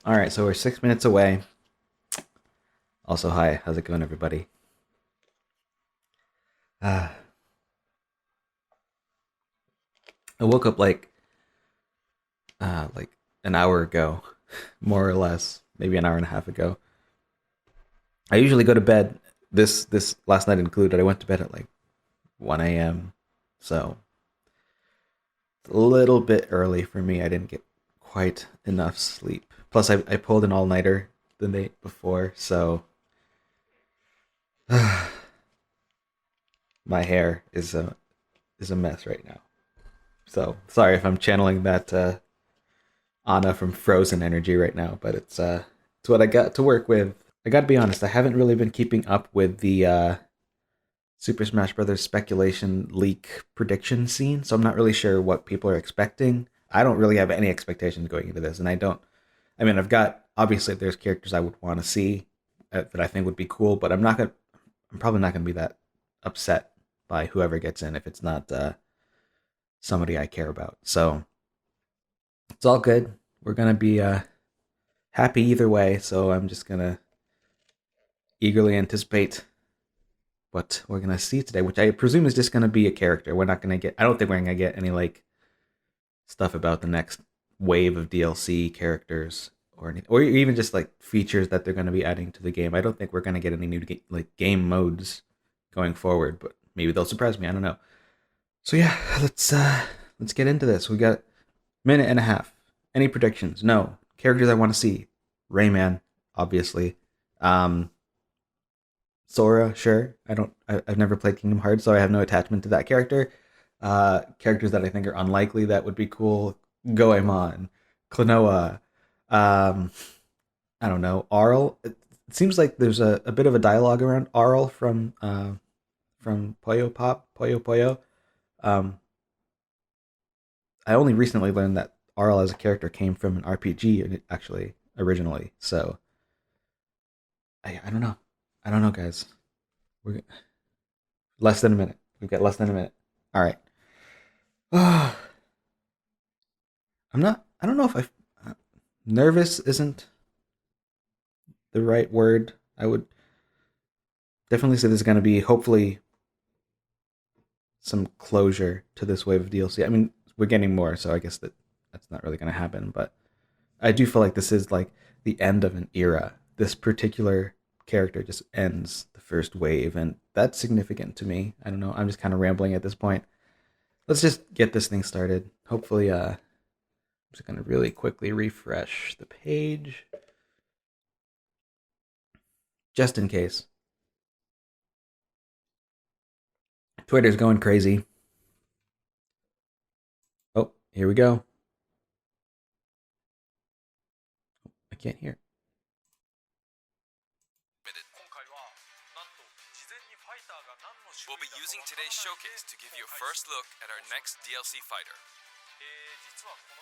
Alright, so we're 6 minutes away. Also, hi. How's it going, everybody? Uh, I woke up like an hour ago, more or less, maybe an hour and a half ago. I usually go to bed. This last night included. I went to bed at like 1 a.m. So a little bit early for me. I didn't get quite enough sleep. Plus, I pulled an all nighter the night before, so my hair is a mess right now. So sorry if I'm channeling that Anna from Frozen energy right now, but it's what I got to work with. I got to be honest, I haven't really been keeping up with the Super Smash Brothers speculation leak prediction scene, so I'm not really sure what people are expecting. I don't really have any expectations going into this, and I don't. I mean, I've got obviously there's characters I would want to see that I think would be cool, but I'm not gonna. I'm probably not gonna be that upset by whoever gets in if it's not somebody I care about. So it's all good. We're gonna be happy either way. So I'm just gonna eagerly anticipate what we're gonna see today, which I presume is just gonna be a character. We're not gonna get. I don't think we're gonna get any like stuff about the next wave of DLC characters or any, or even just like features that they're gonna be adding to the game. I don't think we're gonna get any new like game modes going forward, but maybe they'll surprise me. I don't know. So yeah, let's get into this. We got a minute and a half. Any predictions? No. Characters I want to see. Rayman, obviously. Um, Sora, sure. I've never played Kingdom Hearts, so I have no attachment to that character. Characters that I think are unlikely that would be cool. Goemon, Klonoa. Um, I don't know. Arl. It seems like there's a bit of a dialogue around Arl from Puyo Pop, Puyo Puyo. Um, I only recently learned that Arl as a character came from an RPG actually originally. So I don't know. I don't know, guys. We're less than a minute. We've got less than a minute. All right. I'm not. I don't know if nervous isn't the right word. I would definitely say there's going to be hopefully some closure to this wave of DLC. I mean, we're getting more, so I guess that's not really going to happen. But I do feel like this is like the end of an era. This particular character just ends the first wave, and that's significant to me. I don't know. I'm just kind of rambling at this point. Let's just get this thing started. Hopefully, I'm just gonna really quickly refresh the page, just in case. Twitter's going crazy. Oh, here we go. I can't hear. We'll be using today's showcase to give you a first look at our next DLC fighter.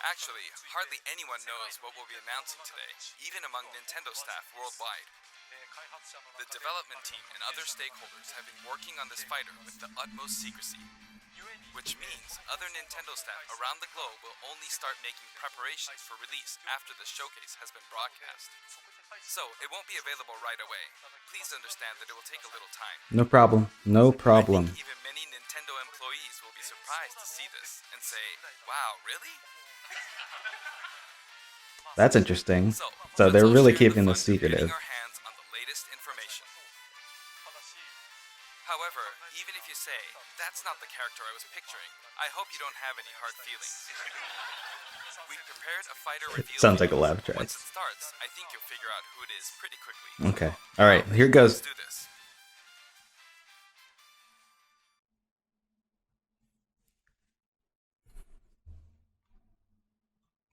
Actually, hardly anyone knows what we'll be announcing today, even among Nintendo staff worldwide. The development team and other stakeholders have been working on this fighter with the utmost secrecy, which means other Nintendo staff around the globe will only start making preparations for release after the showcase has been broadcast. So, it won't be available right away. Please understand that it will take a little time. No problem. No I problem. think even many Nintendo employees will be surprised to see this and say, wow, really? That's interesting. So So let's they're all really share in keeping the this fun of getting secretive. our hands on the latest information. However, even if you say, that's not the character I was picturing, I hope you don't have any hard feelings. We've prepared a fighter reveal Sounds like a video. laugh track. Once it starts, I think you'll figure out who it is pretty quickly. Okay. All right. Now, Here it let's goes. do this.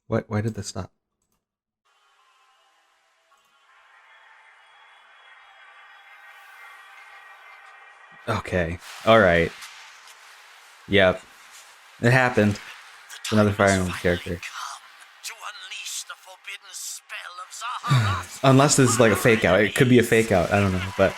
What? Why did this stop? Okay. All right. Yep. It happened. It's another Fire Emblem character. Unless this is like a fake out. It could be a fake out. I don't know. But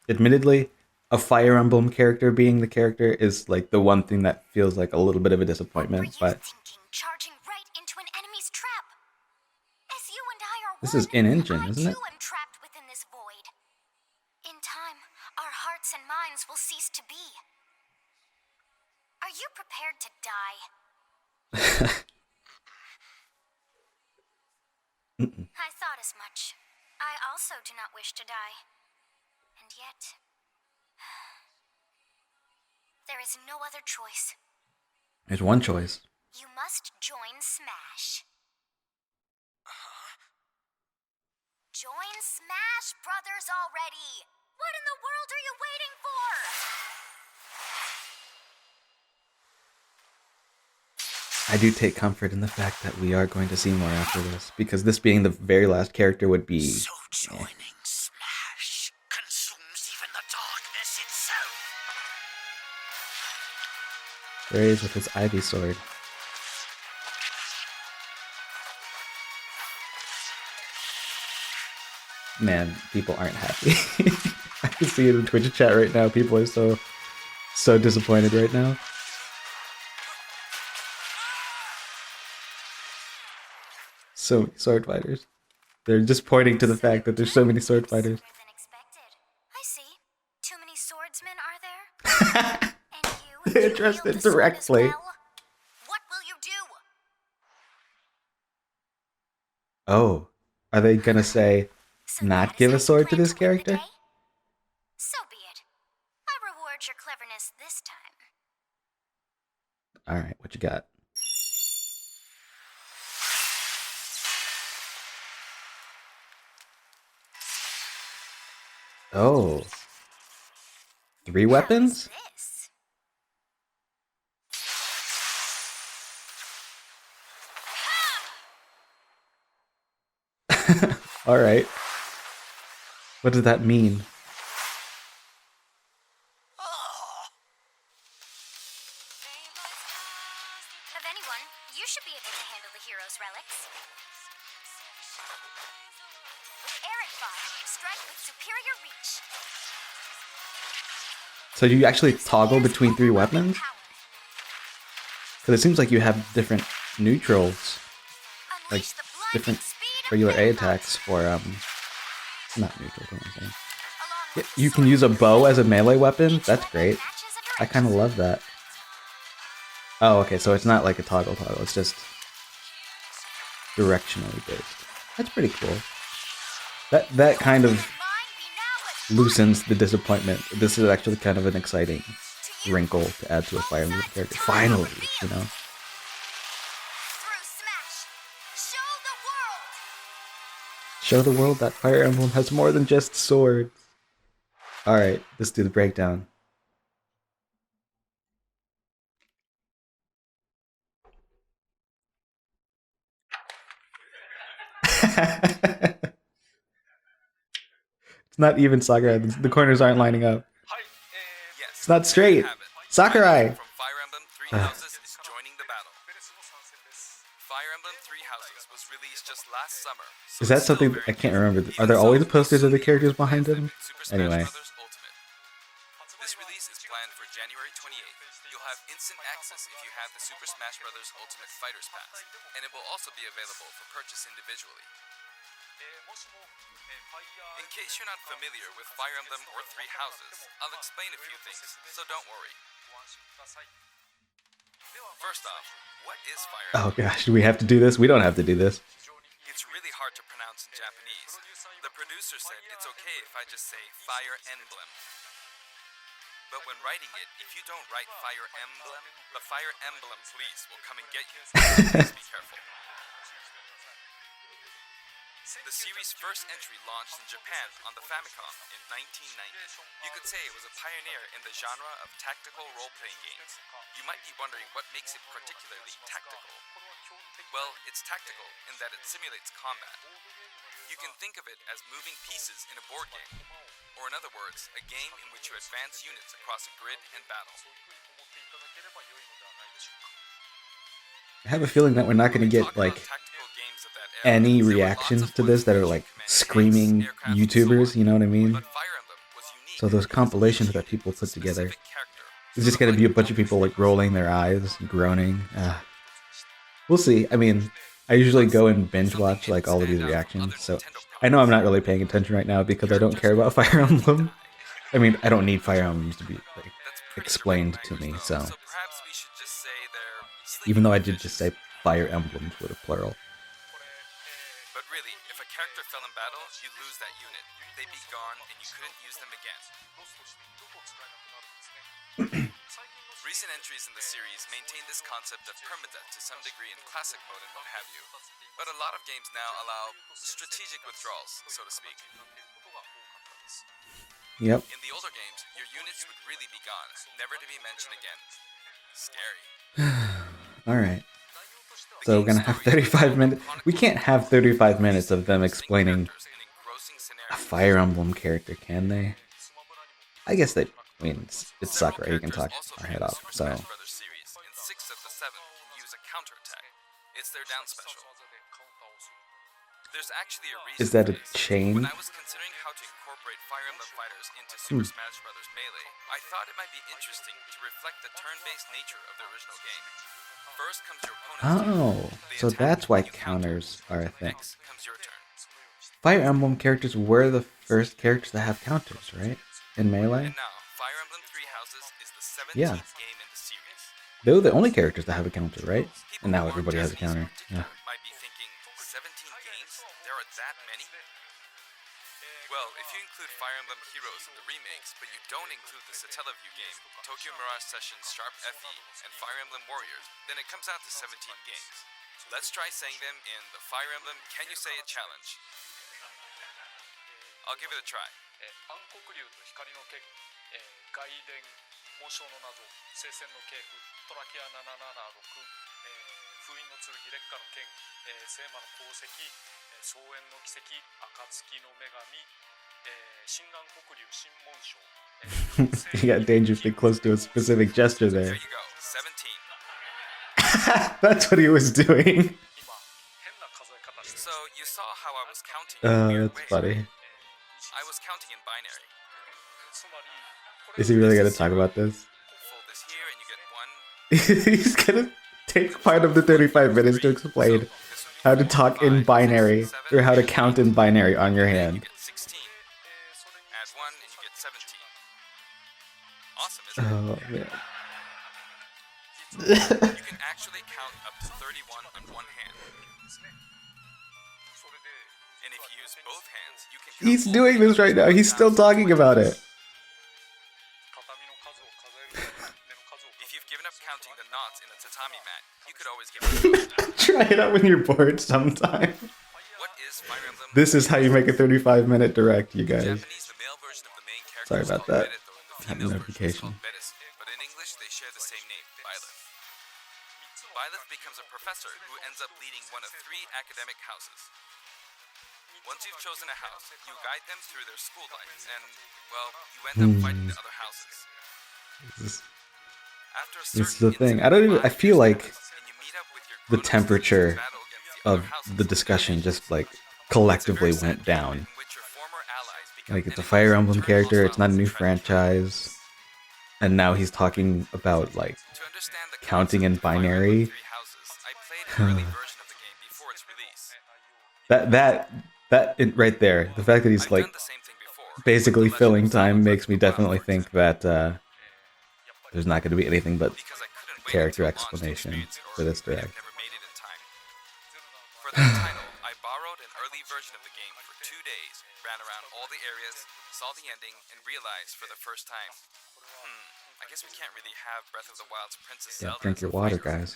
admittedly, a Fire Emblem character being the character is like the one thing that feels like a little bit of a disappointment. But Charging right into an enemy's trap. As you and I are this one, is in-engine, I isn't too it? am trapped within this void. In time, our hearts and minds will cease to be. Are you prepared to die? I thought as much. I also do not wish to die. And yet, there is no other choice. There's one choice. You must join Smash. Join Smash Brothers already! What in the world are you waiting for? I do take comfort in the fact that we are going to see more after this, because this being the very last character would be... So joining Smash consumes even the darkness itself. There he is with his Ivy sword. Man, people aren't happy. I can see it in Twitch chat right now. People are so disappointed right now. So many sword fighters. They're just pointing to the fact that there's so many sword fighters. I see. Too many swordsmen, are there? And you They addressed wield it the sword as directly. well? What will you do? Oh, are they gonna say So not that is give how a you sword to plan this live the character? day? So be it. I reward your cleverness this time. All right, what you got? Oh, 3 weapons? This. All right. What does that mean? Of anyone, you should be able to handle the hero's relics. With Arid Fire, strike with superior reach. So you actually toggle between 3 weapons? Because it seems like you have different neutrals, like different regular A attacks for not neutral. What am I saying? Yeah, you can use a bow as a melee weapon. That's great. I kind of love that. Oh, okay. So it's not like a toggle. It's just directionally based. That's pretty cool. That kind of loosens the disappointment. This is actually kind of an exciting wrinkle to add to a Fire Emblem character. Finally, you know. Through Smash, show the world. Show the world that Fire Emblem has more than just swords. Alright, let's do the breakdown. It's not even Sakurai. The corners aren't lining up. Yes, It's not straight. have it. Sakurai! From Fire Emblem Three Houses is joining the battle. Fire Emblem Three Houses was released just last summer. So Is that it's still something... very I can't new. remember. Are Even there so, always posters of the soon characters will behind translate them? into Super Smash Anyway. Brothers Ultimate. This release is planned for January 28th. You'll have instant access if you have the Super Smash Brothers Ultimate Fighters Pass, and it will also be available for purchase individually. In case you're not familiar with Fire Emblem or Three Houses, I'll explain a few things, so don't worry. First off, what is Fire Emblem? Oh gosh, do we have to do this? We don't have to do this. It's really hard to pronounce in Japanese. The producer said it's okay if I just say Fire Emblem. But when writing it, if you don't write Fire Emblem, the Fire Emblem police will come and get you. Please be careful. The series' first entry launched in Japan on the Famicom in 1990. You could say it was a pioneer in the genre of tactical role-playing games. You might be wondering what makes it particularly tactical. Well, it's tactical in that it simulates combat. You can think of it as moving pieces in a board game. Or in other words, a game in which you advance units across a grid and battle. I have a feeling that we're not going to get like any reactions to this that are like screaming YouTubers, you know what I mean? So those compilations that people put together, specific character. it's just gonna be a bunch of people like rolling their eyes, groaning. We'll see. I mean, I usually go and binge watch like all of these reactions, so I know I'm not really paying attention right now because I don't care about Fire Emblem. I mean, I don't need Fire Emblems to be like That's pretty explained direct to me. language, So though. So perhaps we should just say they're even though I sleeping did just say Fire Emblems with a plural. But really, if a character fell in battle, you lose that unit. They'd be gone, and you couldn't use them again. Recent entries in the series maintain this concept of permadeath to some degree in classic mode and what have you. But a lot of games now allow strategic withdrawals, so to speak. Yep. In the older games, your units would really be gone, never to be mentioned again. Scary. All right. So we're gonna have 35 minutes. We can't have 35 minutes of them explaining a Fire Emblem character, can they? I guess they. I mean, it's Sakurai. He can talk our head off. So And 6 of the 7 can use a counterattack. It's their down special. There's actually a reason is that a for this. chain? When I was considering how to incorporate Fire Emblem fighters into Super Smash Bros. Melee, I thought it might be interesting to reflect the turn-based nature of the original game. First comes your opponent's turn. Oh, They so attack that's you, why you counter. counters are a thing. Next comes your turn. Fire Emblem characters were the first characters to have counters, right? In Melee? And now, Fire Emblem Three Houses is the 17th Yeah. game in the series. They were the only characters to have a counter, right? People And now who aren't everybody has a Japanese in counter. particular Yeah. might be thinking, 17 games? There are that many? Well, if you include Fire Emblem Heroes in the remakes, but you don't include the Satellaview game, Tokyo Mirage Sessions Sharp FE, and Fire Emblem Warriors, then it comes out to 17 games. Let's try saying them in the Fire Emblem Can You Say It challenge. I'll give it a try. 暗黒竜と光の剣、外伝紋章の謎、聖戦の系譜、トラキア776、封印の剣、烈火の剣、聖魔の功績、草原の奇跡、暁の女神、心眼黒竜新紋章。You got dangerously close to a specific gesture There there. you go, 17. That's what he was doing. 今、変な数え方して So, you saw how I was counting in a weird That's way. funny. I was counting in binary. つまり、これ Is he really gonna talk about this? Fold this here and you get 1. He's gonna take part of the 35 minutes to explain how to talk in binary or how to count in binary on your You hand. get 16. Add 1 and you get 17. Awesome, isn't it? Oh man. You can actually count up to 31 on one hand. And if you use both hands, you can count He's all doing this right now. He's still talking about it. 片身の数を数える目の数を If you've given up counting the knots in a tatami mat, you could always give it a go. Try it out when you're bored sometime. What is Fire Emblem? This is how you make a 35-minute direct, you guys. Japanese, the male version of the main character Sorry is about called that. Byleth, though, and the Had a female version is notification. called Betis, but in English they share the same name, Byleth. Byleth becomes a professor who ends up leading one of 3 academic houses. Once you've chosen a house, you guide them through their school life, and, well, you end up fighting the other houses. This- After a This is certain the thing. incident I don't even. I 5 feel years like pass, and you meet up with your the quote-unquote temperature battle against the of other houses. the discussion just like It's a very collectively sad went game down. in which your former allies become Like it's a enemies Fire and Emblem turn character. hostile It's not a new and try to destroy it. franchise, and now he's talking about like To understand the counting in concept of Fire Emblem binary. Three Houses, I played an early version of the game before its release. Right there. The fact that he's I've like done the same thing before. basically with The Legend filling of Zelda time Breath makes of me the Wild, definitely for think example, that there's not going to be anything but because I couldn't wait character until launch to explanation experience it, for or this I'd have direct. never made it in time. For that title, I borrowed an early version of the game for 2 days, ran around all the areas, saw the ending, and realized for the first time, I guess we can't really have Breath of the Wild's Princess Yeah, Zelda drink as your a water, fighter. guys.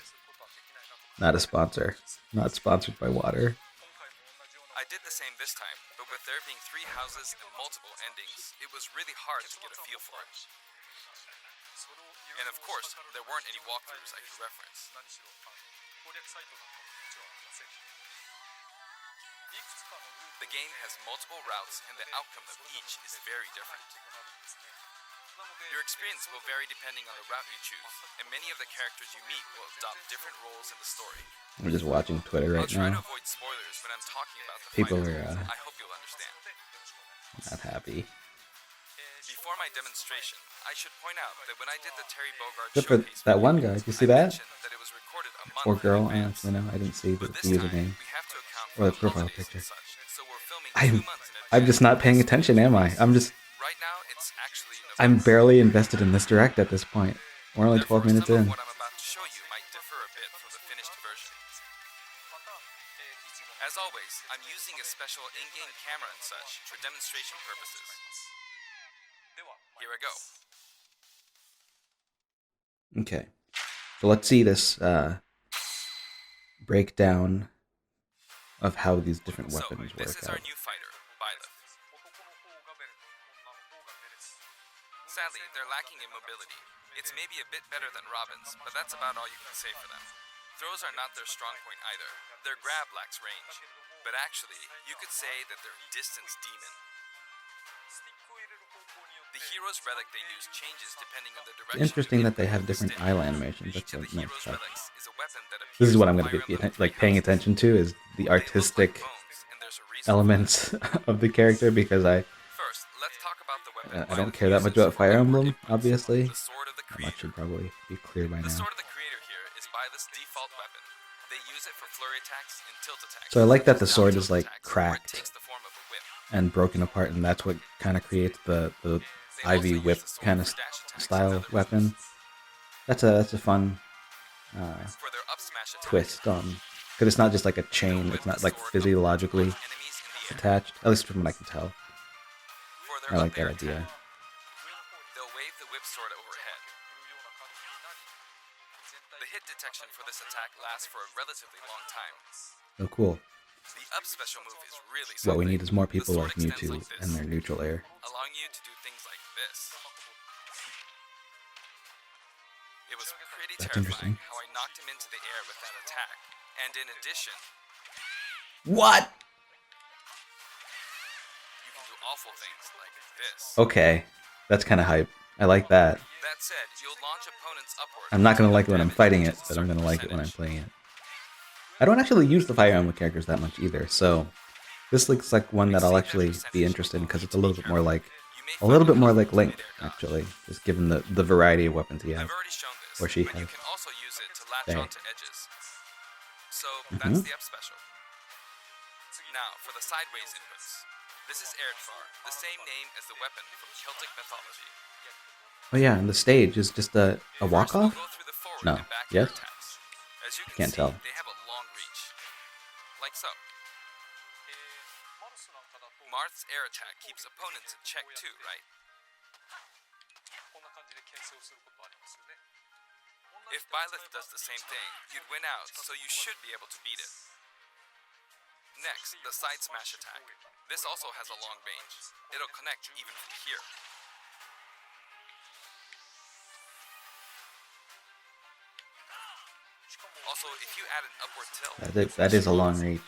Not a sponsor. Not sponsored by water. I did the same this time, but with there being 3 houses and multiple endings, it was really hard to get a feel for it. And of course, there weren't any walkthroughs I could reference. The game has multiple routes, and the outcome of each is very different. Your experience will vary depending on the route you choose, and many of the characters you meet will adopt different roles in the story. I'm just watching Twitter I'll right try to now. avoid spoilers when I'm talking about the People final are rules. I hope you'll understand. not happy. Before my my demonstration, I should point out that when I did the Terry Bogard Except for showcase that one video, guy. Do you see I that? mentioned that it was recorded a month Or in girl? advance. I didn't see But the this time, username we have to account or for the profile holidays picture. and such, so we're filming 2 I'm months in advance. I'm just not paying attention, am I? Right now, it's actually I'm November. barely invested in this direct at this point. We're only 12 Therefore, minutes some of in. what I'm about to show you might differ a bit from the finished version. As always, I'm using a special in-game camera and such for demonstration purposes. Here I go. Okay. So let's see this breakdown of how these different weapons So, this work is our out. new fighter, Byleth. Sadly, they're lacking in mobility. It's maybe a bit better than Robin's, but that's about all you can say for them. Throws are not their strong point either. Their grab lacks range. But actually, you could say that they're distance demon. The hero's relic they use changes depending on the direction. It's interesting that they have of the different stick. eye animations. Each That's of a the nice hero's touch. relics is a weapon that This is appears what I'm in going to Fire be Emblem paying 3 attention to is the They look like artistic bones, and there's a reason for elements of the character because First, let's talk about the weapon I don't Byleth care that much uses about for Fire outward Emblem, inputs. obviously. The sword of the That much creator. should probably be clear by The now. sword of the creator here is Byleth's default weapon. They use it for flurry attacks and tilt attacks. So I like that the Down sword tilt is like attacks, where it cracked takes the form of a whip. and broken apart, and that's what kind of creates the They Ivy also whip use the sword kind of for dash attacks and style other weapon. weapons. That's a fun For their up smash attack, twist on, because it's not just like a chain. It's not like physiologically enemies in the air. attached. At least from what I can tell. For their I like up air that idea. attack, they'll wave the whip sword overhead. The hit detection for this attack lasts for a relatively long time. Oh, cool. The up special move is really What we something. need is more The people sword like extends Mewtwo like this, and their neutral air. allowing you to do things like this. It was pretty That's terrifying interesting. how I knocked him into the air with that attack. And in addition, What? you can do awful things like this. Okay, that's kind of hype. I like that. That said, you'll launch opponents upward. I'm not gonna like it when I'm Damage fighting it, reaches a but I'm gonna certain like it when I'm percentage. playing it. I don't actually use the Fire Emblem characters that much either, so this looks like one that I'll actually be interested in because it's a little bit more like Link, actually, just given the variety of weapons he has. I've already shown this, Or she but you has. can also use it to latch There. onto edges. So that's the up special. Now for the sideways inputs. This is Erdvar, the same name as the weapon from Celtic mythology. Oh yeah, and the stage is just a First, we'll walk-off? go through the forward No. and back Yes? air attacks. As you can Can't see, tell. they have a long reach. Like so. Marth's air attack keeps opponents in check too, right? If Byleth does the same thing, you'd win out, so you should be able to beat it. Next, the side smash attack. This also has a long range. It'll connect even from here. Also, if you add an upward tilt, That is a long reach.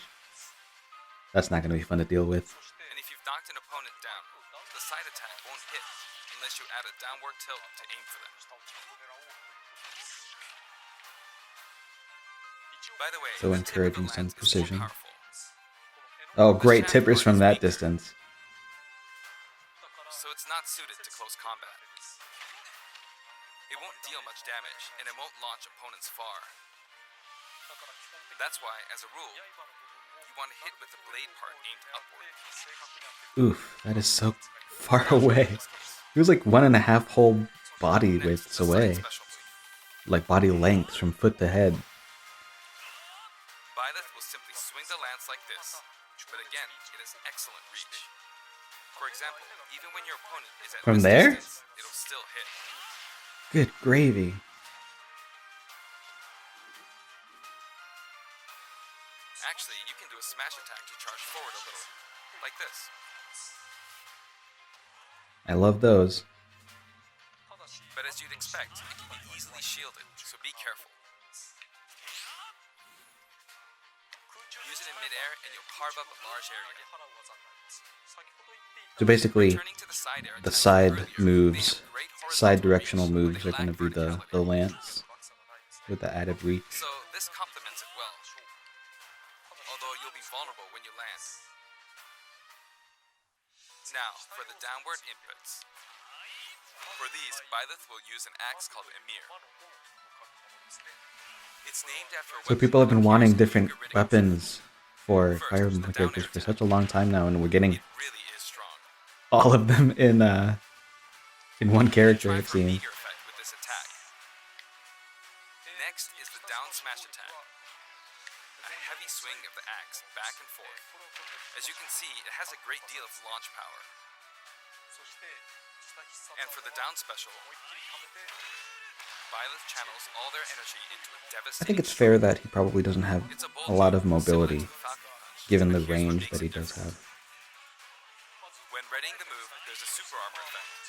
That's not gonna be fun to deal with. and if you've knocked an opponent down, the side attack won't hit unless you add a downward tilt to aim for them. By the way, So the tip of the encouraging some lance is more precision. powerful. Oh, The great shaft tippers part from is that weaker, distance. so it's not suited to close combat. It won't deal much damage, and it won't launch opponents far. That's why, as a rule, you want to hit with the blade part aimed upward. Oof, that is so far away. It was like 1.5 whole body Next, widths the side away. special move. Like body lengths from foot to head. Byleth will simply swing the lance like this, but again, it has excellent reach. For example, even when your opponent is at From wrist there? distance, it'll still hit. Good gravy. Actually, you can do a smash attack to charge forward a little, like this. I love those. But as you'd expect, it can be easily shielded, so be careful. Use it in midair and you'll carve up a large area. So basically, Returning to the side air the attacks side from earlier, moves, they have great side horizontal directional reach, moves but are going to lack be the verticality. lance with the added reach. So this complements it well. Although you'll be vulnerable when you land. Now, for the downward inputs. For these, Byleth will use an axe called Emir. It's named after a So weapon people have been that wanting appears different Ugaritic. weapons for First, Fire the Emblem down characters air for attack. such a long time now, and we're getting It really is strong. all of them in one character, Try it for a seems. meteor effect with this attack. Next is the down smash attack. A heavy swing of the axe back and forth. As you can see, it has a great deal of launch power. And for the down special, Byleth channels all their energy into a devastating I think it's fair that he probably doesn't have It's a a lot of bolt similar to mobility, the Falcon Punch, given but the here's what range makes that he it does different. have. When readying the move, there's a super armor effect,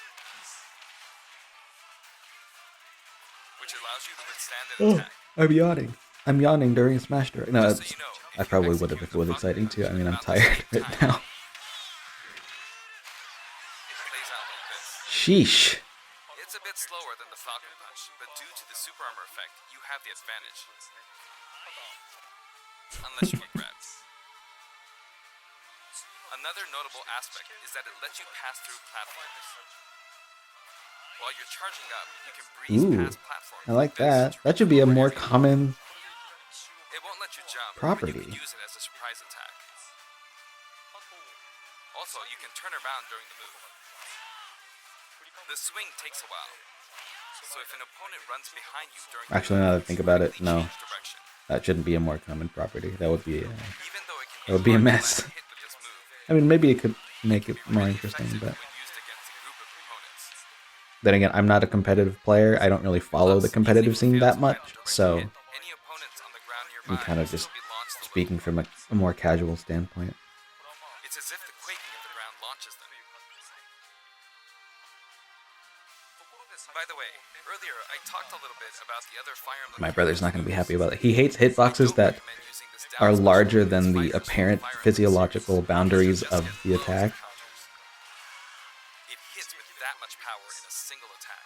which allows you to withstand an attack. I'm yawning. I'm yawning during a smash direct. No, Just so it's, you know, I if you probably would have execute if it was the exciting Falcon too. I Punch mean, I'm about the tired same right time, now. It plays out like this. Sheesh. It's a bit slower than the Falcon Punch, but due to the super armor effect, you have the advantage. Unless you get grabbed. Another notable aspect is that it lets you pass through platforms. While you're charging up, you can breeze Ooh, past platforms. I like this that. to That should be a reach more wherever you common. want. It won't let you jump, but property. you can use it as a surprise attack. Also, you can turn around during the move. The swing takes a while, so if an opponent runs behind you during Actually, the now move, that I think you about it, quickly no. change direction. That shouldn't be a more common property. That would be. Even though it can That would be a hard to mess. land a hit with this move, I mean, maybe it could make can it be more really interesting, effective but when used against a group of opponents. then again, I'm not a competitive player. I don't really follow the Plus, competitive even if you scene fail that to land much, a direct so hit, any opponents on the ground I'm nearby kind of will just still be launched a little. speaking from a more casual standpoint. It's as if the quaking of the ground launches them. By the way, earlier I talked a little bit about the other Fire Emblem. My brother's not going to be heroes' happy moves. about it. He hates hitboxes I don't that recommend using this down are special larger against than the fighters from apparent Fire Emblem physiological series, boundaries because of you'll just the get loads attack. counters. It hits with that much power in a single attack.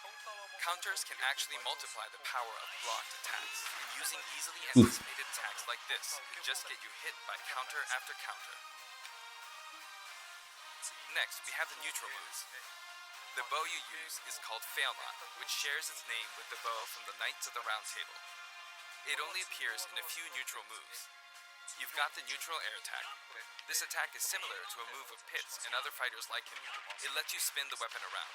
Counters can actually multiply the power of blocked attacks, and using easily anticipated attacks like this could just get you hit by counter after counter. Next, we have the neutral moves. The bow you use is called Failnaught, which shares its name with the bow from the Knights of the Round Table. It only appears in a few neutral moves. You've got the neutral air attack. This attack is similar to a move of Pit's and other fighters like him. It lets you spin the weapon around.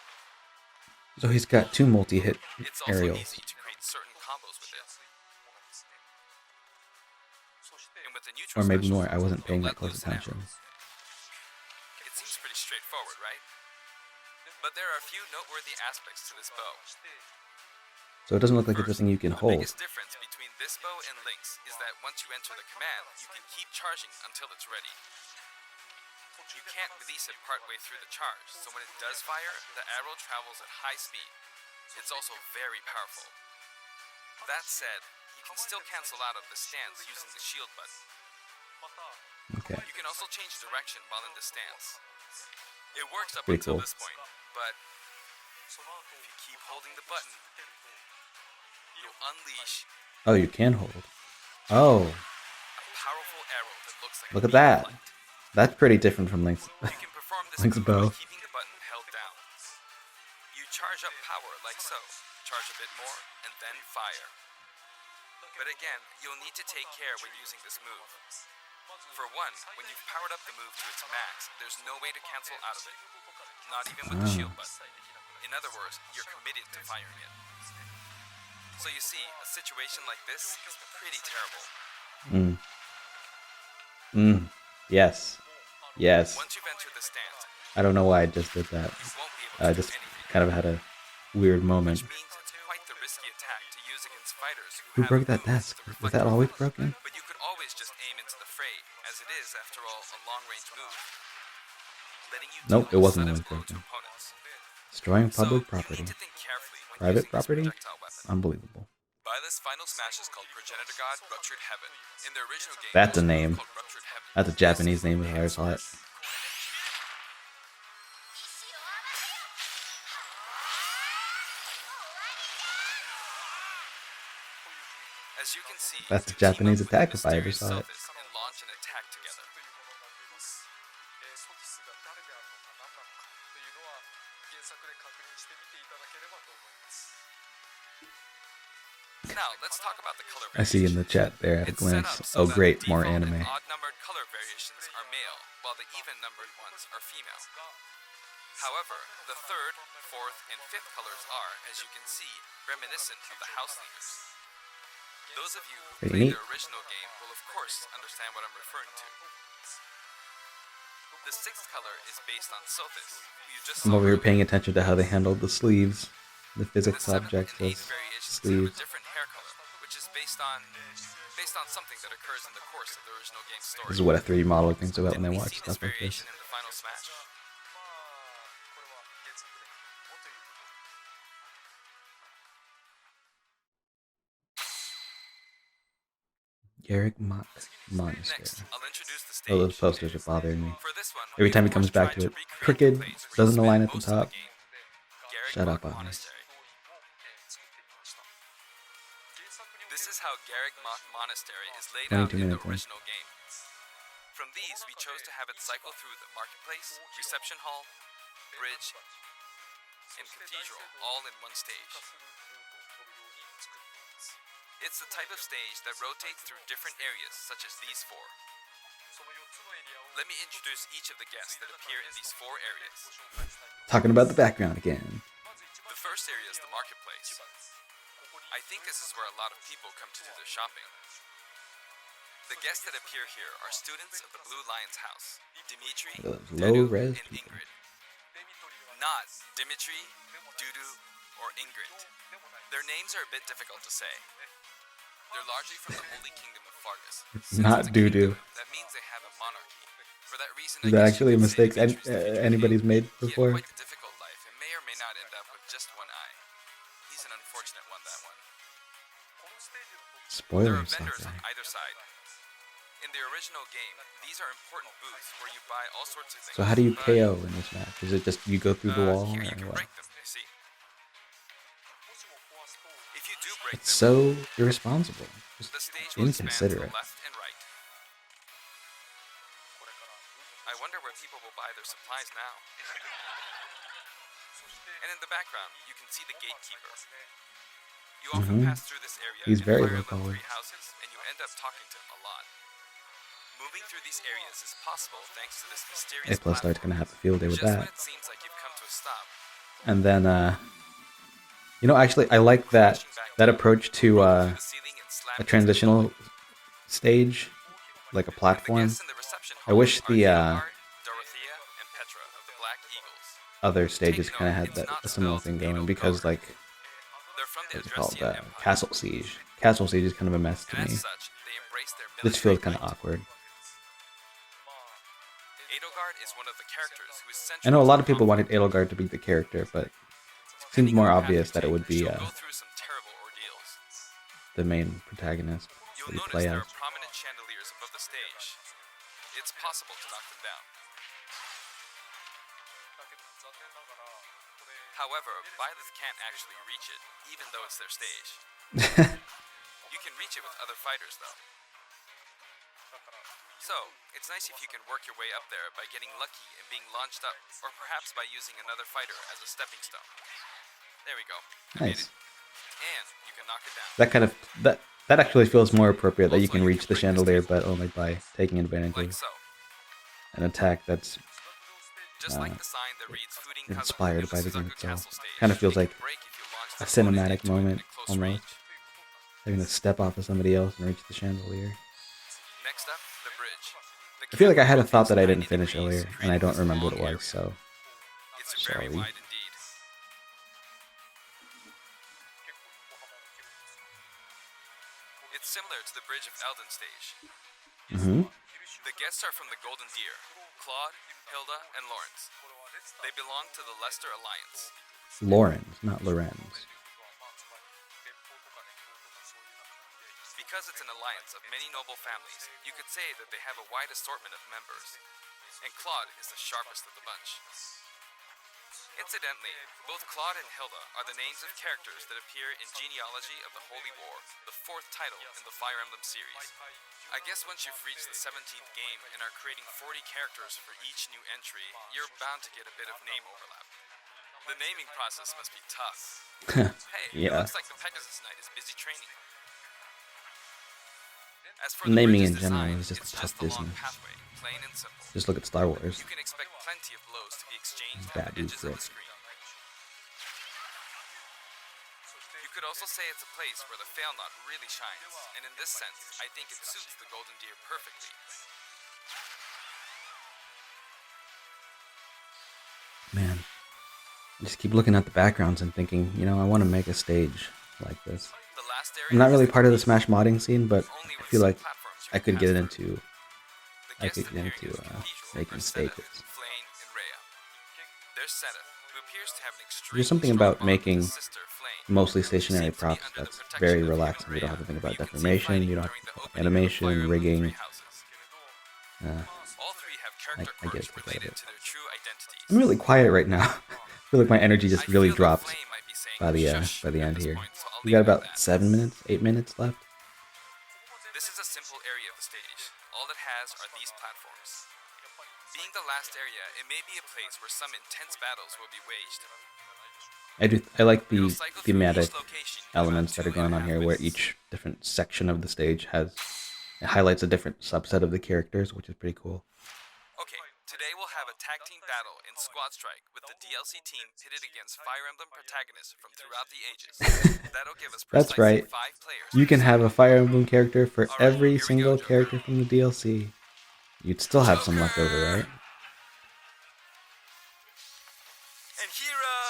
So he's got two multi-hit It's also aerials. easy to create certain combos with it. And with the Or neutral maybe special, more. I wasn't paying you'll that close let loose an attention. arrow. It seems pretty straightforward, right? But there are a few noteworthy aspects to this bow. So it doesn't look like it's a First, thing you can the hold. biggest difference between this bow and Link's is that once you enter the command, you can keep charging until it's ready. You can't release it partway through the charge, so when it does fire, the arrow travels at high speed. It's also very powerful. That said, you can still cancel out of the stance using the shield button. Okay. You can also change direction while in the stance. It works up Pretty until cool. this point, but if you keep holding the button, you'll unleash Oh, you can hold. Oh, a powerful arrow that looks like look a at beam of that. light. That's pretty different from Link's. You can perform this Link's move bow. by keeping the button held down. You charge up power like so, charge a bit more, and then fire. But again, you'll need to take care when using this move. For one, when you've powered up the move to its max, there's no way to cancel out of it. Not even with the shield button. In other words, you're committed to firing it. So you see, a situation like this is pretty terrible. Yes. Yes. Once you've entered the stance, I don't know why I just did that. you won't be able I to just do anything. kind of had a weird moment. Which means it's quite the risky attack to use against fighters Who have broke a that move desk? with the Was that reflector always effect. broken? But you could always just aim into the fray, as it is, after all, a long-range move. Letting you Nope, deal it a wasn't sudden always blow to broken. opponents. Destroying So, public you property. need to think carefully when Private using this property? projectile weapon. Unbelievable. Byleth's final smash is called Progenitor God Ruptured Heaven. In the original game, That's a it was name. called Ruptured Heaven. That's a Japanese name if I ever saw it. As you can see, That's a you team Japanese up with the attack if I ever mysterious saw it. Selphis and launch an attack together. Now, let's talk about the color I see in the chat there at a It's set glance. up so Oh, that great, the more default anime. and odd-numbered color variations are male, while the even-numbered ones are female. However, the third, fourth, and fifth colors are, as you can see, reminiscent of the house leaders. Those of you who Pretty played neat. the original game will of course understand what I'm referring to. The sixth color is based on Sothis, who you just I'm saw over here earlier. paying attention to how they handled the sleeves, the The physics seventh objects and as eighth variations have a sleeves. different hair color, which is based on something that occurs in the course of the original game story. This is what a 3D model thinks about when Didn't they we watch see this stuff like this. variation in the final Smash? Garrick Monastery. Next, I'll introduce the stage. Oh, those posters are bothering me. For this one, Every we time he of course comes back tried to it, recreate the crooked, place where you doesn't spent align at the most of top. game. Garrick Shut Mach up on me. Monastery. This is how Garrick Mach Monastery is laid 22 out in the minutes in. original game. From these, we chose to have it cycle through the marketplace, reception hall, bridge, and cathedral, all in one stage. It's the type of stage that rotates through different areas, such as these four. Let me introduce each of the guests that appear in these four areas. Talking about the background again. The first area is the marketplace. I think this is where a lot of people come to do their shopping. The guests that appear here are students of the Blue Lion's house, Dimitri, Those Dudu, low-res and people. Ingrid. Not Dimitri, Dudu, or Ingrid. Their names are a bit difficult to say. They're largely from the Holy Kingdom of Fargus. It's not it's a kingdom, doo-doo. that means they have a monarchy. For that reason, Is I that guess you actually a could say mistake Dimitri's the future anybody's king. made He had before? quite a difficult life and may or may not end up with just one eye. He's an unfortunate one, that one. There Spoiler are vendors on Sakurai. either side. In the original game, these are important booths where you buy all sorts of things. So how do you but, KO in this match? Is it just you go through the wall here you can or what? break them, you see. If you do break It's them, so irresponsible. the Just stage will expand to the inconsiderate. left and right. I wonder where people will buy their supplies now. And in the background, you can see the gatekeeper. You often pass through this area He's in very Fire low Emblem 3 powered. houses, and you end up talking to him a lot. Moving through these areas is possible thanks to this mysterious A plus star's gonna have a field day with Just that. when it seems like you've come to a stop, And then actually I like that approach to through the ceiling and slam a into transitional stage, like a the platform. guests in the reception I hall wish are the Hildegard, Dorothea, and Petra of the Black Eagles. other stages Take kind of note, had it's that not a similar spelled thing going Edelgard. because like They're from the what's it called Adressian Empire, Castle Siege. Castle Siege is kind of a mess to and me. as such, they embrace their This military feels kind of might. awkward. Edelgard is one of the characters who is central I know a to lot the of people conflict. wanted Edelgard to be the character, but it seems Depending more on the path obvious you that it take, would be she'll go through some terrible ordeals. the main protagonist You'll that you notice play there as. are prominent chandeliers above the stage. It's possible to knock them down. However, Byleth can't actually reach it, even though it's their stage. You can reach it with other fighters, though. So, it's nice if you can work your way up there by getting lucky and being launched up, or perhaps by using another fighter as a stepping stone. There we go. I made Nice. it. And you can knock it down. That kind of that actually feels more appropriate that you Also, can you reach can the break this chandelier, table. but only by taking advantage Like of so. an attack that's Just like the sign that reads Fudin Kazaku inspired in by the Suzaku game itself. Castle stage. Kind of feels It like can break if you launch a the opponent cinematic into it moment, at close almost. range. Having to step off of somebody else and reach the chandelier. Next up, the bridge. The I feel like I had a camera thought that I rotates didn't finish 90 degrees, earlier, and I creating don't this remember what it long was, area. so It's very sorry. wide indeed. It's similar to the Bridge of Elden stage. The guests are from the Golden Deer, Claude, Hilda, and Lawrence. They belong to the Leicester Alliance. Lorenz, not Lorenz. Because it's an alliance of many noble families, you could say that they have a wide assortment of members. And Claude is the sharpest of the bunch. Incidentally, both Claude and Hilda are the names of characters that appear in Genealogy of the Holy War, the fourth title in the Fire Emblem series. I guess once you've reached the 17th game and are creating 40 characters for each new entry, you're bound to get a bit of name overlap. The naming process must be tough. Hey, it Yeah. looks like the Pegasus Knight is busy training. As for Naming the in bridge's general design, is just it's a tough just a long business. pathway, plain and simple. Just look at Star Wars. You can expect plenty of blows to be exchanged at the Babu edges of the Frick. screen. You could also say it's a place where the fail knot really shines, and in this sense, I think it suits the Golden Deer perfectly. Man, I just keep looking at the backgrounds and thinking, you know, I want to make a stage like this. The last area I'm not really is part of the Smash modding scene, but only I with feel some like platforms you I can could get pass into through. The I guest could get appearing into is Cathedral making are stages. Seth, Flame, and Rhea. There's Seth, who appears to have an extremely There's something strong about bond with making his sister, Flame. mostly Who stationary seems to be props under the that's protection very of him and relaxing. You don't have to Rhea, think who about you can see deformation, fighting you don't have during to the think about opening of the animation, Fire Emblem rigging. Three Houses. All three have character I get quirks it, I get related it. to their true identities. I'm really quiet right now. I feel like my energy just I really feel that dropped Flame might be saying by shush the at end this here. point, so I'll We leave got it at about that. 8 minutes left. This is a simple area of the stage. All it has are these platforms. Being the last area, it may be a place where some intense battles will be waged. I like You'll the cycle through thematic each location in elements about that are going on 2.5 here, where minutes. each different section of the stage highlights a different subset of the characters, which is pretty cool. Okay, today we'll have a tag team battle in Squad Strike with the DLC team pitted against Fire Emblem protagonists from throughout the ages. That'll give us That's precisely right. 5 players. You can have a Fire Emblem character for Alright, every here we single go, Joker. character from the DLC. You'd still have some left over, Joker! right? And Hero!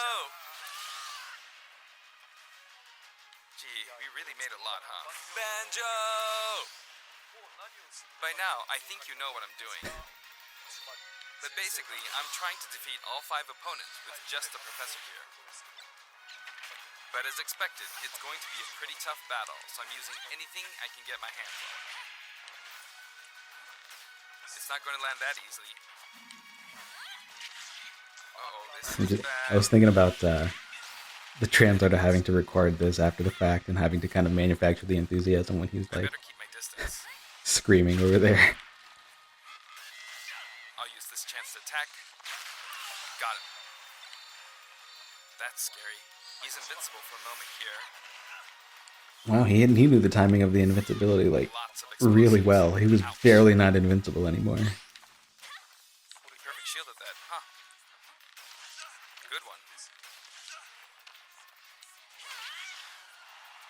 Gee, we really made a lot, huh? Banjo! By now, I think you know what I'm doing. But basically, I'm trying to defeat all 5 opponents with just the professor here. But as expected, it's going to be a pretty tough battle, so I'm using anything I can get my hands on. It's not going to land that easily. Uh-oh, this is bad. I was thinking about the translator having to record this after the fact and having to kind of manufacture the enthusiasm when he's I like better keep my distance. screaming over there. I'll use this chance to attack. Got him. That's scary. He's invincible for a moment here. Wow, he knew the timing of the invincibility like Lots of really explosives. well. He was Ouch. barely not invincible anymore. Perfect shield at that, huh? Good one.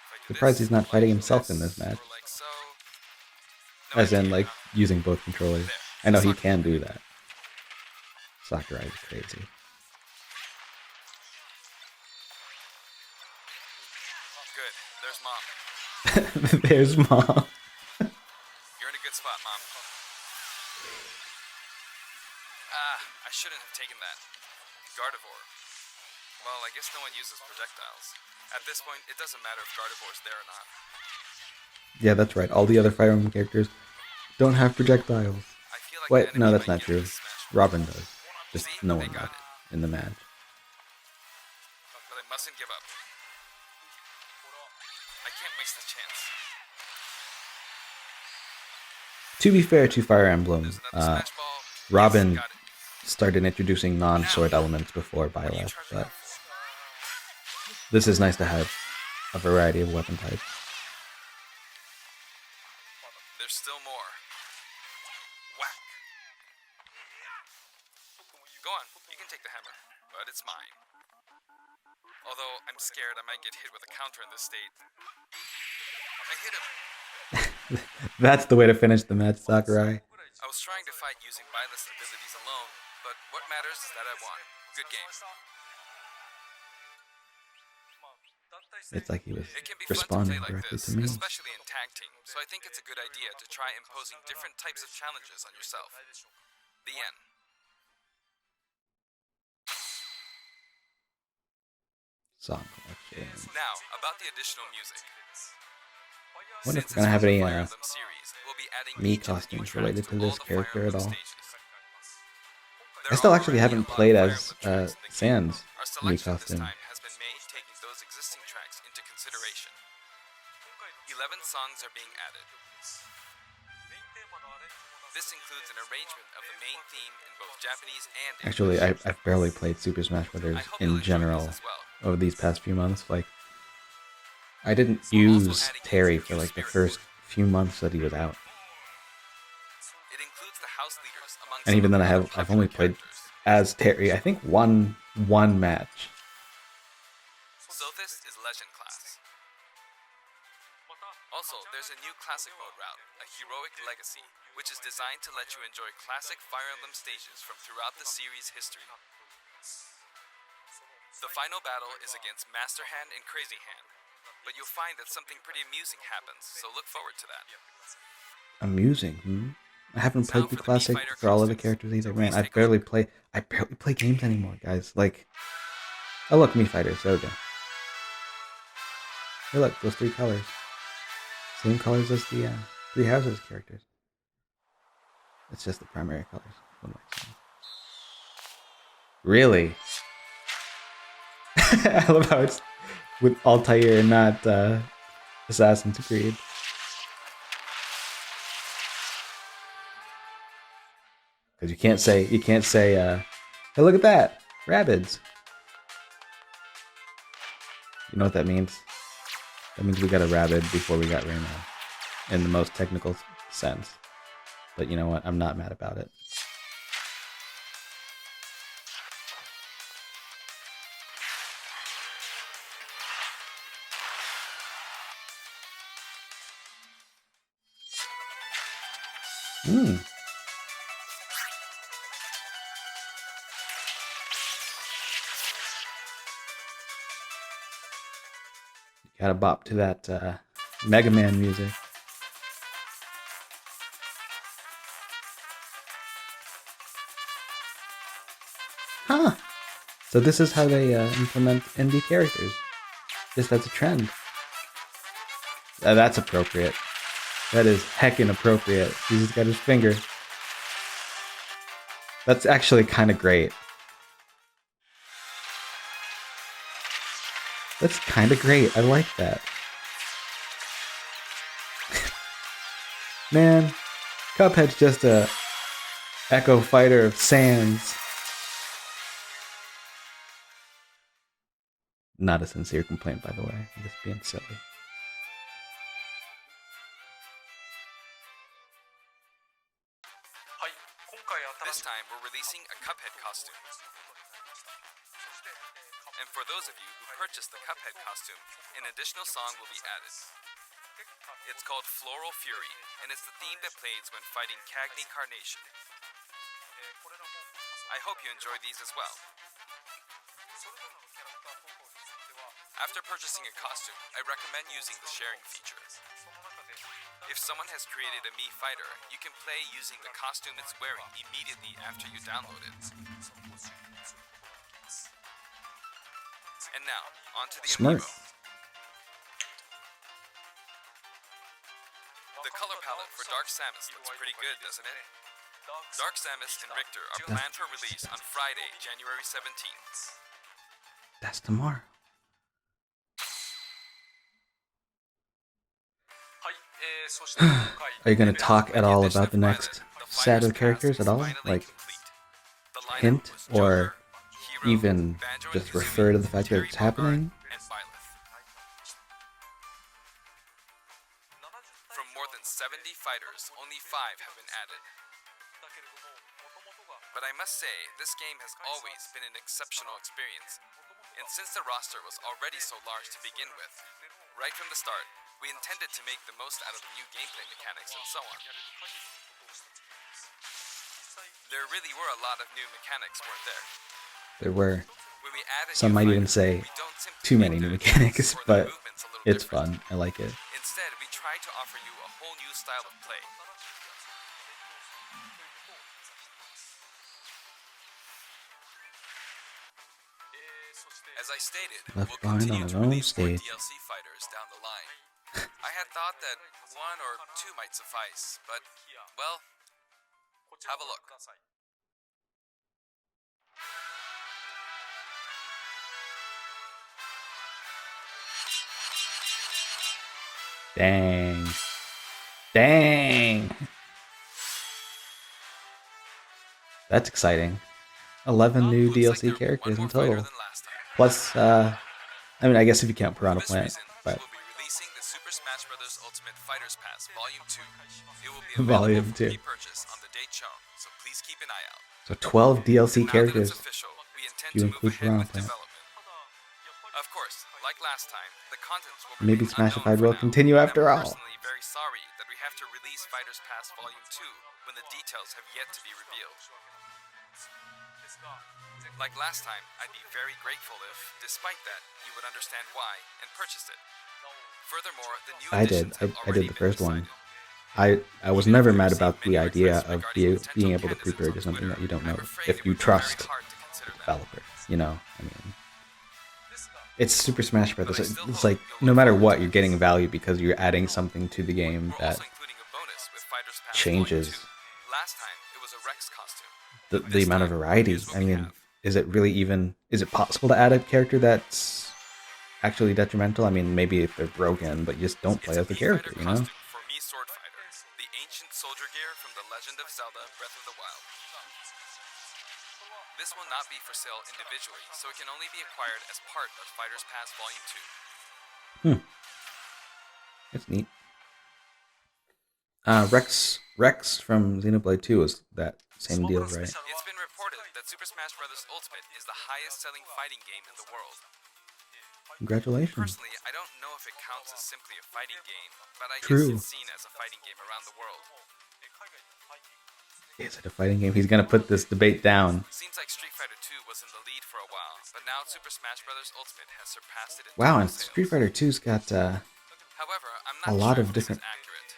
If I do Surprised this, he's not fighting like himself in this, this match. or like so. No As in, idea. like, using both controllers. I know he can do that. Sakurai is crazy. Good. There's Mom. There's Mom. You're in a good spot, Mom. Ah, I shouldn't have taken that. Gardevoir. Well, I guess no one uses projectiles. At this point, it doesn't matter if Gardevoir's there or not. Yeah, that's right. All the other Fire Emblem characters don't have projectiles. I feel like Wait, the no, enemy that's might not get true. this smash. Robin does. Just See? no They one got does it. in the match. But I mustn't give up. I can't waste this chance. To be fair to Fire Emblem, There's another smash ball. Robin Yes, got it. started introducing non-sword elements before What are you Byleth, charging but up for? this is nice to have a variety of weapon types. There's still more. Whack. Go on, you can take the hammer, but it's mine. Although I'm scared I might get hit with a counter in this state. I hit him. That's the way to finish the match, Sakurai. I was trying to fight using Byleth's abilities alone, but what matters is that I won. Good game. It's like he was It can be fun to responding play like directly this, to me. especially in tag team, so I think it's a good idea to try imposing different types of challenges on yourself. The end. Song collection. Now, about the additional music. Wonder if Since we're gonna have it's any from the Fire Emblem series, we'll be adding me each of the new costumes tracks related to all this the Fire character at Emblem all. stages. I There still are actually already haven't a lot of played Fire as Emblem tracks in the game. Sans Our me selection this costume. time has been made taking those existing tracks into consideration. 11 songs are being added. This includes an arrangement of the main theme in both Japanese and English. Actually, I've barely played Super Smash Bros. In general over these past few months. Like, I didn't use Terry for like the first few months that he was out, It includes the house leaders among and even then I've only played as Terry. I think one match. Sothis is Legend class. Also, there's a new Classic Mode route, a Heroic Legacy, which is designed to let you enjoy classic Fire Emblem stages from throughout the series' history. The final battle is against Master Hand and Crazy Hand, but you'll find that something pretty amusing happens, so look forward to that. Amusing. I haven't played the classic for all of the characters either. Man, I barely play games anymore, guys. Like, oh look, Mii Fighters. There we go. Hey, look, those three colors. Same colors as the Three Houses characters. It's just the primary colors. What am I saying? Really? I love how it's with Altair and not Assassin's Creed. Because you can't say, hey, look at that, Rabbids. You know what that means? That means we got a Rabbid before we got Raymo, in the most technical sense. But you know what? I'm not mad about it. Gotta bop to that Mega Man music. Huh. So this is how they implement indie characters. Just as a trend. That's appropriate. That is heckin' appropriate. He's just got his finger. That's actually kind of great. That's kind of great. I like that. Man, Cuphead's just a Echo Fighter of Sans. Not a sincere complaint, by the way. I'm just being silly. This time, we're releasing a Cuphead costume. And for those of you who purchased the Cuphead costume, an additional song will be added. It's called Floral Fury, and it's the theme that plays when fighting Cagney Carnation. I hope you enjoy these as well. After purchasing a costume, I recommend using the sharing feature. If someone has created a Mii Fighter, you can play using the costume it's wearing immediately after you download it. And now, on to the Smart. amiibo. The color palette for Dark Samus looks pretty good, doesn't it? Dark Samus and Richter are planned for release on Friday, January 17th. That's tomorrow. Are you going to talk at all about the next set of characters at all? Like, hint or even just refer to the fact that it's happening? And Byleth. From more than 70 fighters, only 5 have been added. But I must say, this game has always been an exceptional experience. And since the roster was already so large to begin with, right from the start, we intended to make the most out of the new gameplay mechanics and so on. There really were a lot of new mechanics, weren't there? There were. When we add a Some new might fighter, even say we don't simply too make many new the mechanics, or the but movements a little it's different. fun. I like it. Instead, we try to offer you a whole new style of play. As I stated, Left we'll behind on continue his to own release more stage. DLC fighters down the line. I had thought that 1 or 2 might suffice, but, well, have a look. Dang. Dang. That's exciting. 11 new Looks like DLC there'll be characters one in more fighter total. than last time. Plus, I mean, I guess if you count Piranha For this Plant, reason, but we'll be releasing the Super Smash Bros. Ultimate Fighters Pass Volume 2. It will be Volume available for 2. pre-purchase on the date shown, so please keep an eye out. So 12 DLC And now that it's characters. official, we intend You to move include ahead Piranha with Plant. development. Of course, like last time, the contents will Maybe remain Smashified unknown for will now, continue and after I'm all. personally very sorry that we have to release Fighters Pass Volume 2 when the details have yet to be revealed. Like last time, I'd be very grateful if, despite that, you would understand why and purchase it. Furthermore, the new I did. editions have I already did the been first decided. one. I was Even never if we mad receive about the many idea requests of regarding being potential able to candidates pre-purchase on something Twitter, that you don't know I'm afraid if it you would be very trust hard to the consider them. developer. You know, I mean, it's Super Smash Bros. But I still It's hope like you'll no look matter forward what, to you're it. getting value because you're adding something to the game We're that also including a bonus with Fighters Pass changes Volume 2. Last time, it was a Rex costume. the This amount of time, variety. here's what I we mean, have. is it possible to add a character that's actually detrimental? I mean, maybe if they're broken, but you just don't play It's a as the Mii character, Fighter you know? costume for Mii Sword Fighter, the ancient soldier gear from The Legend of Zelda Breath of the Wild. This will not be for sale individually, so it can only be acquired as part of Fighters Pass Volume 2. It's neat. Rex from Xenoblade 2 is that same deal, right? It's been reported that Super Smash Bros. Ultimate is the highest-selling fighting game in the world. Congratulations. Personally, I don't know if it counts as simply a fighting game, but I True. guess it's seen as a fighting game around the world. Is it a fighting game? He's gonna put this debate down. Seems like Street Fighter 2 was in the lead for a while, but now Super Smash Bros. Ultimate has surpassed it in Wow, total and sales. Street Fighter 2's got However, I'm a not lot sure of if this different is accurate.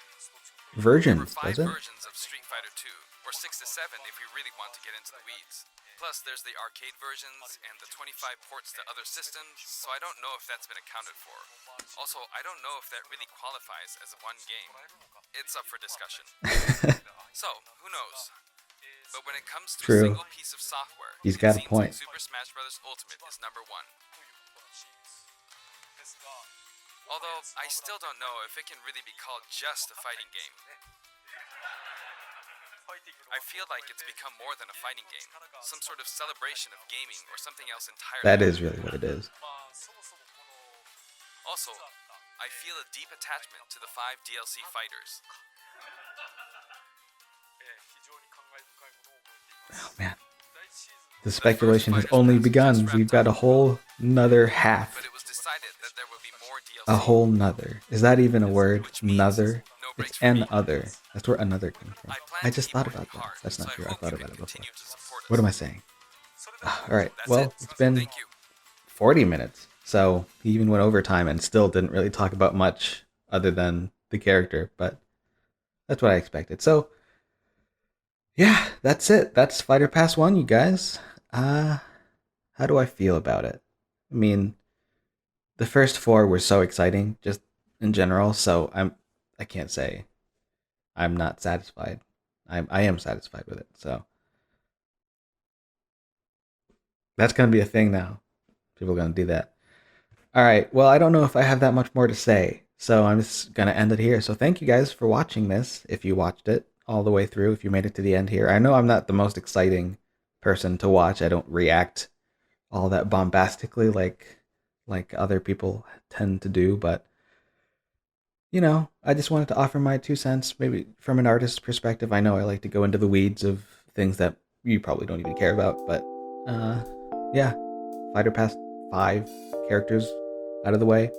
versions, There were 5 does it? versions of Street Fighter 2, or 6 to 7 if we really want to get into the weeds. Plus, there's the arcade versions and the 25 ports to other systems, so I don't know if that's been accounted for. Also, I don't know if that really qualifies as one game. It's up for discussion. So, who knows? But when it comes to True. a single piece of software, He's it got a seems point. like Super Smash Bros. Ultimate is #1. Although, I still don't know if it can really be called just a fighting game. I feel like it's become more than a fighting game, some sort of celebration of gaming or something else entirely. That is really what it is. Also, I feel a deep attachment to the 5 DLC fighters. Oh man. The speculation has only begun. We've got a whole nother half. But it was decided that there would be more DLC. A whole nother. Is that even a word? Which means Nother? no breaks It's for an me. other. That's where another came from. plan I to just keep thought working about that. hard, That's not so true. I hope thought you about it can before. continue to support us. What am I saying? Alright, That's well, it. it's been Thank you. 40 minutes. So he even went overtime and still didn't really talk about much other than the character, but that's what I expected. So yeah, that's it. That's Fighter Pass 1, you guys. How do I feel about it? I mean, the first 4 were so exciting, just in general, so I can't say I'm not satisfied. I am satisfied with it, so that's gonna be a thing now. People are gonna do that. Alright, well, I don't know if I have that much more to say, so I'm just gonna end it here. So thank you guys for watching this, if you watched it all the way through, if you made it to the end here. I know I'm not the most exciting person to watch. I don't react all that bombastically like other people tend to do, but you know, I just wanted to offer my 2 cents, maybe from an artist's perspective. I know I like to go into the weeds of things that you probably don't even care about, but yeah, Fighter Pass 5 characters out of the way,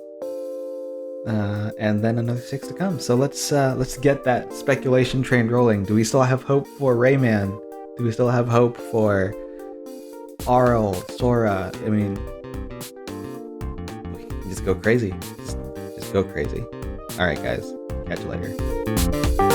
and then another 6 to come. So let's get that speculation train rolling. Do we still have hope for Rayman? Do we still have hope for Arl, Sora? I mean, just go crazy. Just go crazy. All right, guys. Catch you later.